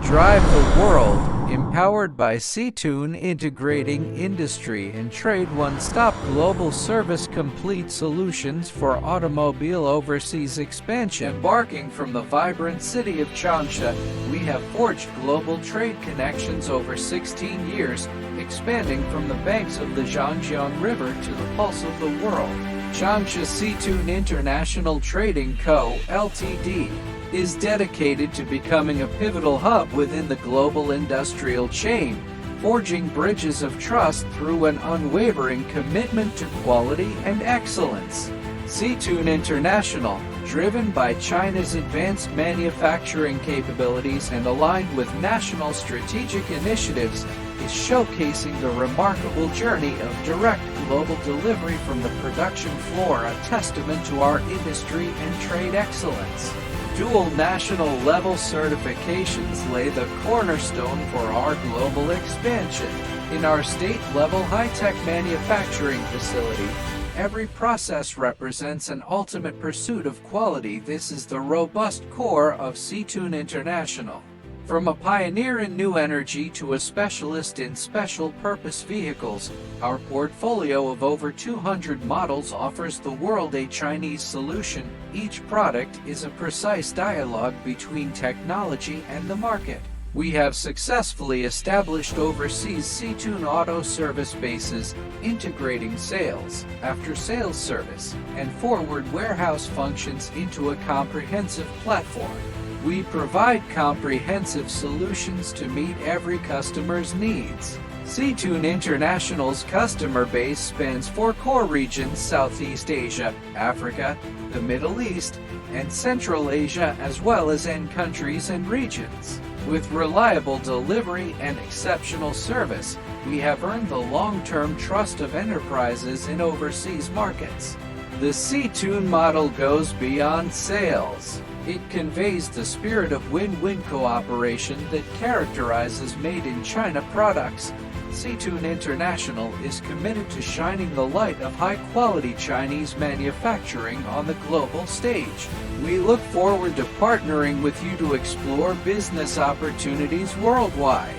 drive the world, empowered by Seetoone, integrating industry and trade, one-stop global service, complete solutions for automobile overseas expansion. Embarking from the vibrant city of Changsha, we have forged global trade connections over 16 years, expanding from the banks of the Xingtong River to the pulse of the world. Changsha Seetoone International Trading Co., Ltd. is dedicated to becoming a pivotal hub within the global industrial chain, forging bridges of trust through an unwavering commitment to quality and excellence. Seetoone International, driven by China's advanced manufacturing capabilities and aligned with national strategic initiatives, is showcasing the remarkable journey of direct global delivery from the production floor, a testament to our industry and trade excellence. Dual national level certifications lay the cornerstone for our global expansion. In our state-level high-tech manufacturing facility, every process represents an ultimate pursuit of quality. This is the robust core of Seetoone International. From a pioneer in new energy to a specialist in special-purpose vehicles, our portfolio of over 200 models offers the world a Chinese solution. Each product is a precise dialogue between technology and the market. We have successfully established overseas Seetoone auto service bases, integrating sales, after-sales service, and forward warehouse functions into a comprehensive platform. We provide comprehensive solutions to meet every customer's needs. Seetoone International's customer base spans 4 core regions: Southeast Asia, Africa, the Middle East, and Central Asia, as well as end countries and regions. With reliable delivery and exceptional service, we have earned the long-term trust of enterprises in overseas markets. The Seetoone model goes beyond sales. It conveys the spirit of win-win cooperation that characterizes made-in-China products. Seetoone International is committed to shining the light of high-quality Chinese manufacturing on the global stage. We look forward to partnering with you to explore business opportunities worldwide.